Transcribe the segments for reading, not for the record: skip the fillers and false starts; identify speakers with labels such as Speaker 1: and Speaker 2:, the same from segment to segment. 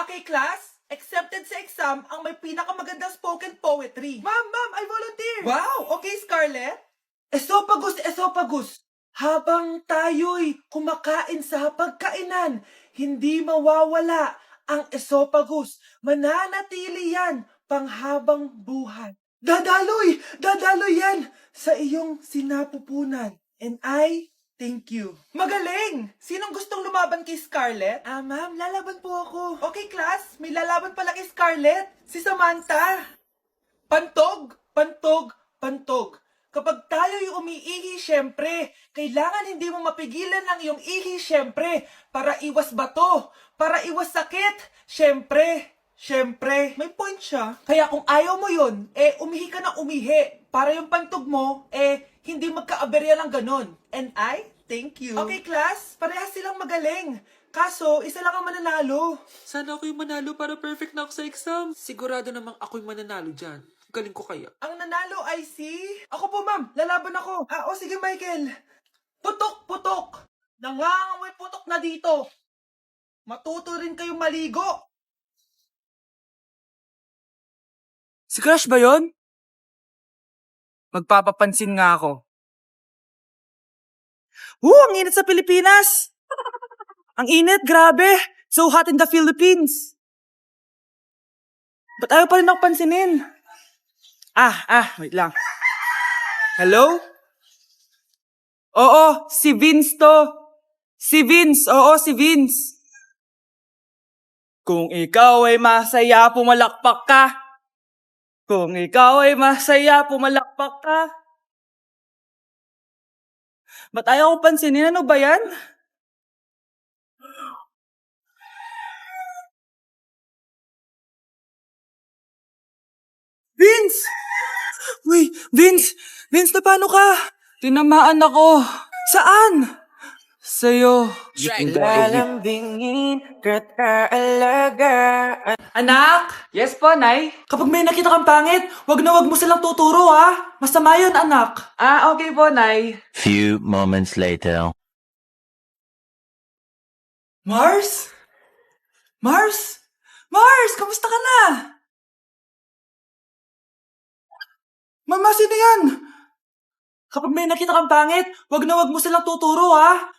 Speaker 1: Okay, class? Accepted sa exam ang may pinakamagandang spoken poetry. Ma'am, I volunteer! Wow! Okay, Scarlett? Esophagus! Habang tayo'y kumakain sa pagkainan, hindi mawawala ang esophagus. Mananatili yan panghabang buhay. Dadaloy yan sa iyong sinapupunan. And I thank you. Magaling! Sinong gustong lumaban kay Scarlett? Ma'am, lalaban po ako. Okay, class. May lalaban pala kay Scarlett. Si Samantha. Pantog! Kapag tayo'y umiihi, syempre, kailangan hindi mo mapigilan ang iyong ihi, syempre, para iwas bato, para iwas sakit, syempre, may point siya. Kaya kung ayaw mo yun, umihi ka na umihi, para yung pantog mo, hindi magkaaberya ng ganon. And I thank you. Okay, class, parehas silang magaling. Kaso, isa lang ang mananalo.
Speaker 2: Sana ako yung manalo para perfect na ako sa exam. Sigurado namang ako yung mananalo dyan. Galing ko kaya.
Speaker 1: Ang nanalo ay si... Ako po, ma'am. Lalaban ako. Sige, Michael. Putok. Nangangamoy putok na dito. Matuto rin kayong maligo.
Speaker 3: Si Crush ba yon? Magpapapansin nga ako. Ang init sa Pilipinas! Ang init, grabe! So hot in the Philippines! Ba't ayaw pa rin ako pansinin? Wait lang. Hello? Oo, si Vince to. Si Vince. Kung ikaw ay masaya, pumalakpak ka. Ba't ayaw ko pansinin? Ano ba yan? Vince! Uy, Vince, na paano ka? Tinamaan ako. Saan? Sa'yo.
Speaker 4: Lalambingin ka't aalagaan.
Speaker 3: Anak? Yes po, Nay? Kapag may nakita kang pangit, wag mo silang tuturo, ha? Masama yun, anak. Okay po, Nay.
Speaker 5: Few moments later.
Speaker 3: Mars? Kamusta ka na? Mama, sino yan? Kapag may nakita kang pangit, wag mo silang tuturo, ha?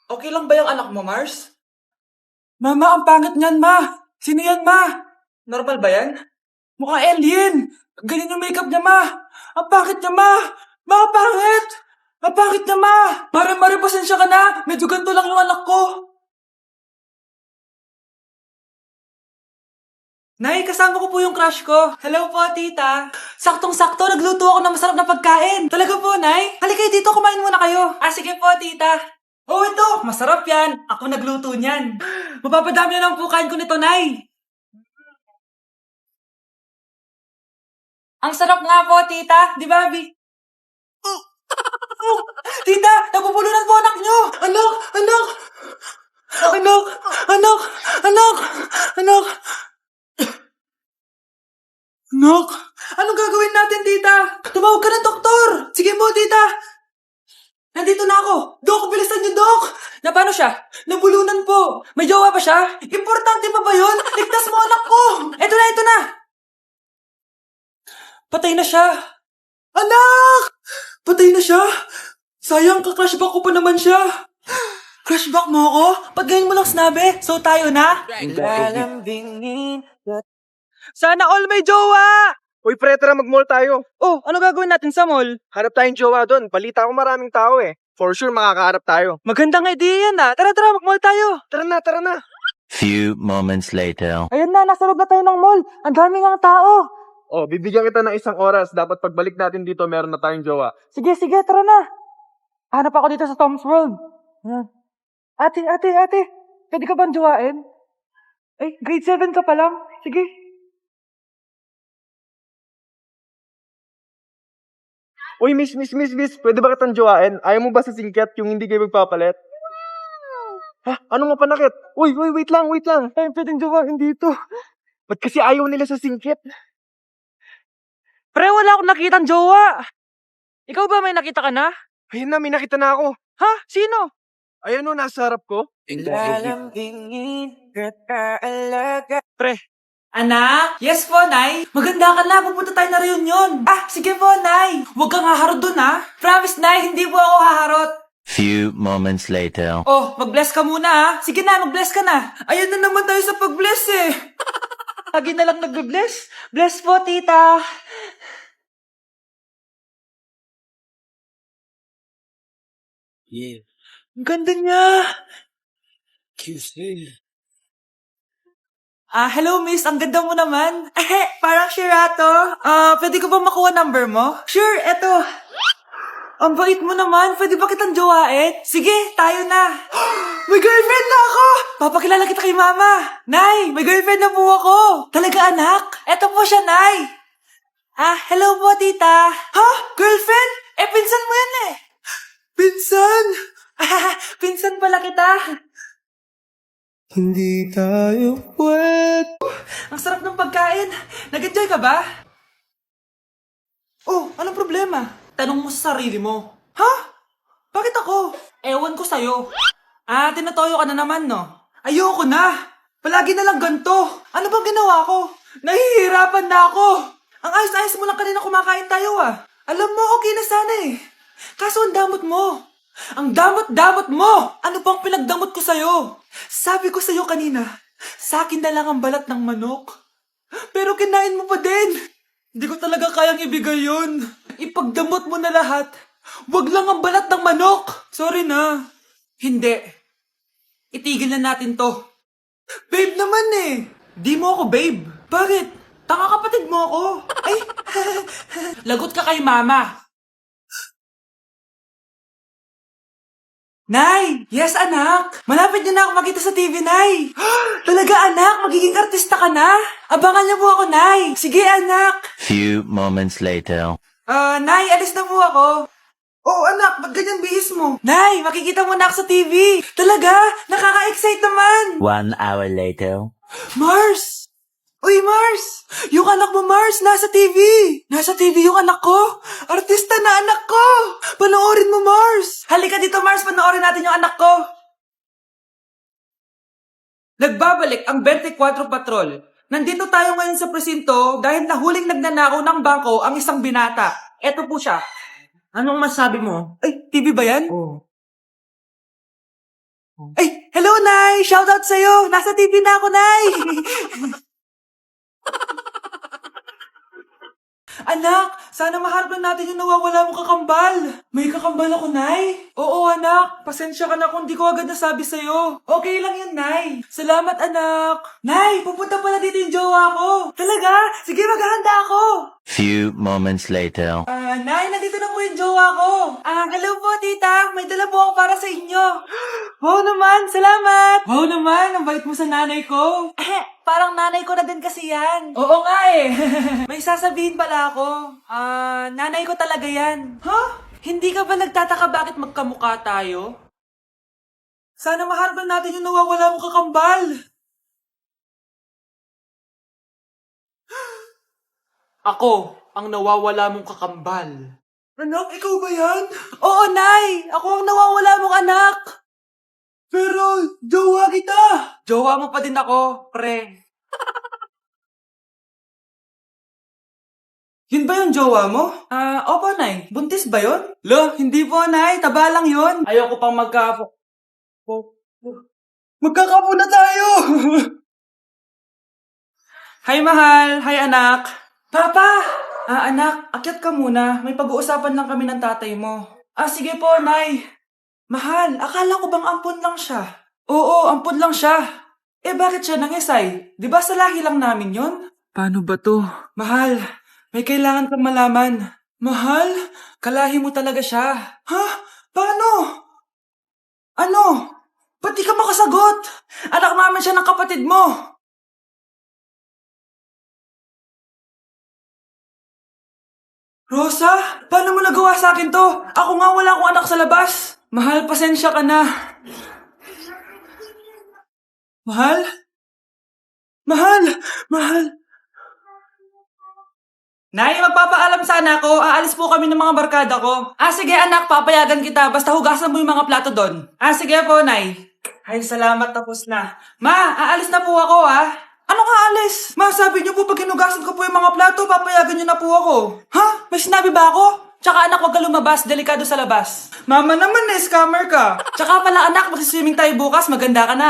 Speaker 3: Okay lang ba yung anak mo, Mars? Mama, ang pangit niyan, Ma. Sino yan, Ma? Normal ba yan? Mukhang alien. Ganyan yung makeup niya, Ma. Ang pangit niya, Ma. Ma, ang pangit. Ang pangit niya, Ma. Mare, pasensya ka na. Medyo ganito lang yung anak ko. Nay, kasama ko po yung crush ko. Hello po, tita. Saktong-sakto, nagluto ako ng masarap na pagkain. Talaga po, Nay? Halika kayo dito, kumain muna kayo. Sige po, tita. Oh, ito! Masarap yan. Ako nagluto niyan. Mapapadami na lang po kain ko nito, Nay. Ang sarap nga po, tita. Di ba, Bi? Tita, nabubulunan po anak nyo! Anak! Anong gagawin natin, tita? Tumawag ka ng doktor! Sige po, tita! Nandito na ako! Dok, bilisan niyo, Dok! Na paano siya? Nabulunan po! May jowa ba siya? Importante pa ba yun? Ligtas mo anak ko! Ito na! Patay na siya! Anak! Patay na siya? Sayang, ka-crushback ko pa naman siya! Crushback mo ako? Ba't ganyan mo lang sinabi? So tayo na?
Speaker 4: Lalambingin ka't
Speaker 3: Sana all may jowa!
Speaker 6: Uy, pre, tara mag-mall tayo.
Speaker 3: Oh, ano gagawin natin sa mall?
Speaker 6: Hanap tayong jowa doon. Balita ko maraming tao eh. For sure, makakaharap tayo.
Speaker 3: Magandang idea yan ah. Tara, mag-mall tayo.
Speaker 6: Tara na.
Speaker 5: Few moments later.
Speaker 3: Ayun na, nasa loob na tayo ng mall. Ang daming ang tao.
Speaker 6: Oh, bibigyan kita ng isang oras. Dapat pagbalik natin dito, meron na tayong jowa.
Speaker 3: Sige, tara na. Hanap ako dito sa Tom's World. Yan. Ate. Pwede ka bang jowain? Grade 7 ka pa lang. Sige.
Speaker 6: Uy, miss. Pwede ba kitang jowain? Ayaw mo ba sa singket yung hindi kayo magpapalit? Ha? Ano nga panakit? Uy, wait lang. Pwedeng jowain dito. Ba't kasi ayaw nila sa singket?
Speaker 3: Pre, wala akong nakitang jowa. Ikaw ba may nakita ka na?
Speaker 6: Ayun na, may nakita na ako.
Speaker 3: Ha? Sino?
Speaker 6: Ayan o, nasa harap ko.
Speaker 4: lalambingin at aalaga.
Speaker 6: Pre,
Speaker 3: Anak? Yes po, Nay. Maganda ka na. Pupunta tayo na reunion. Sige po, Nay. Huwag kang haharot dun, ha? Promise, Nay. Hindi po ako haharot.
Speaker 5: Few moments later.
Speaker 3: Oh, mag-bless ka muna, ha? Sige na, mag-bless ka na. Ayan na naman tayo sa pag-bless, eh. Lagi na lang nagbe-bless. Bless po, tita.
Speaker 2: Yeah.
Speaker 3: Ang ganda niya. Hello, miss. Ang ganda mo naman. Parang Shirato. Pwede ko ba makuha number mo? Sure, eto. Ang bait mo naman. Pwede ba kitang jowain? Sige, tayo na. May girlfriend na ako! Papakilala kita kay mama. Nay, may girlfriend na po ako. Talaga, anak? Eto po siya, Nay. Hello po, tita. Ha? Girlfriend? Pinsan mo yan eh. Pinsan? Pinsan pala kita.
Speaker 2: Hindi tayo pwede.
Speaker 3: Ang sarap ng pagkain. Nag-enjoy ka ba? Oh, anong problema? Tanong mo sa sarili mo. Ha? Bakit ako? Ewan ko sa'yo. Tinatoyo ka na naman, no? Ayoko na. Palagi na lang ganito. Ano bang ginawa ko? Nahihirapan na ako. Ang ayos-ayos mo lang kanina kumakain tayo, Alam mo, okay na sana eh. Kaso ang damot mo. Ang damot-damot mo! Ano bang pinagdamot ko sa'yo? Sabi ko sa'yo kanina, sa akin na lang ang balat ng manok. Pero kinain mo pa din. Hindi ko talaga kayang ibigay yun. Ipagdamot mo na lahat. Wag lang ang balat ng manok. Sorry na. Hindi. Itigil na natin to. Babe naman eh. Di mo ako babe. Bakit? Tanga kapatid mo ako. Ay, lagot ka kay mama. Nay! Yes, anak! Malapit niyo na ako makita sa TV, Nay! Talaga, anak? Magiging artista ka na? Abangan niyo po ako, Nay! Sige, anak!
Speaker 5: Few moments later.
Speaker 3: Nay, alis na po ako. Oh, anak, ba't ganyan bihis mo? Nay, makikita mo na ako sa TV! Talaga? Nakaka-excite naman!
Speaker 5: 1 hour later.
Speaker 3: Mars! Uy, Mars! Yung anak mo, Mars, nasa TV! Nasa TV yung anak ko! Artista na anak ko! Panoorin mo, Mars! Halika dito, Mars, panoorin natin yung anak ko! Nagbabalik ang 24 Patrol. Nandito tayo ngayon sa presinto dahil nahuling nagnanakaw ng bangko ang isang binata. Eto po siya. Anong masabi mo? Ay, TV ba yan? Oo. Ay, hello, Nay! Shoutout sa'yo! Nasa TV na ako, Nay! Anak, sana maharap lang natin yung nawawala mong kakambal. May kakambal ako, Nay. Oo, anak. Pasensya ka na kung di ko agad nasabi sa'yo. Okay lang yun, Nay. Salamat, anak. Nay, pupunta pala dito yung jowa ko. Talaga? Sige, maghahanda ako.
Speaker 5: Few moments later.
Speaker 3: Nay, nandito na po yung jowa ko. Hello po, tita. May dala po ako para sa inyo. Wow naman, salamat. Wow naman, ang bait mo sa nanay ko. Parang nanay ko na din kasi yan. Oo nga eh. May sasabihin pala ako. Nanay ko talaga yan. Hindi ka ba nagtataka bakit magkamukha tayo? Sana maharap natin yung nawawala mong kakambal. Ako, ang nawawala mong kakambal. Anak, ikaw ba yan? Oo, Nay! Ako ang nawawala mong anak! Pero, jowa kita! Jowa mo pa din ako, pre. Yun ba yung jowa mo? Opo, Nay. Buntis ba yun? Lo, hindi po, Nay. Taba lang yun. Ayoko pang Magkakapo na tayo! Hi, mahal. Hi, anak. Papa! Anak, akyat ka muna. May pag-uusapan lang kami ng tatay mo. Sige po, Nay. Mahal, akala ko bang ampon lang siya? Oo, ampon lang siya. Bakit siya nangisay? Di ba sa lahi lang namin yon? Paano ba to? Mahal, may kailangan kang malaman. Mahal, kalahi mo talaga siya. Ha? Paano? Ano? Ba't di ka makasagot? Anak namin siya ng kapatid mo. Rosa, paano mo nagawa sa akin to? Ako nga wala akong anak sa labas. Mahal, pasensya ka na. Mahal? Mahal? Mahal? Nay, magpapaalam sana ako. Aalis po kami ng mga barkada ko. Sige anak, papayagan kita. Basta hugasan mo yung mga plato doon. Sige po, Nay. Ay, salamat, tapos na. Ma, aalis na po ako, Ano ka alis? Ma, sabi niyo po pag hinugasan ko po yung mga plato, papayagan niyo na po ako. Ha? May sinabi ba ako? Tsaka anak, wag ka lumabas. Delikado sa labas. Mama naman, scammer ka. Tsaka pala anak, magsiswimming tayo bukas. Maganda ka na,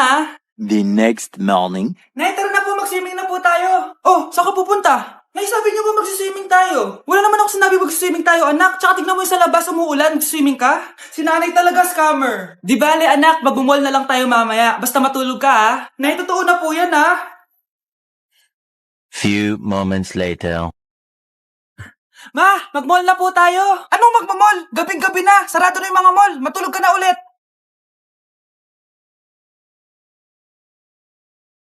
Speaker 5: The next morning.
Speaker 3: Nay, tara na po, mag-swimming na po tayo. Oh, saan ka pupunta? Nay, sabi niyo po mag-swimming tayo. Wala naman ako sinabi mag-swimming tayo, anak. Tsaka tignan mo yung sa labas, umuulan, mag-swimming ka. Si nanay talaga scammer. Di bale, anak, mag-mall na lang tayo mamaya. Basta matulog ka, Nay, totoo na po yan,
Speaker 5: Few moments later.
Speaker 3: Ma, mag-mall na po tayo. Anong mag-mall? Gabing-gabi na. Sarado na yung mga mall. Matulog ka na ulit.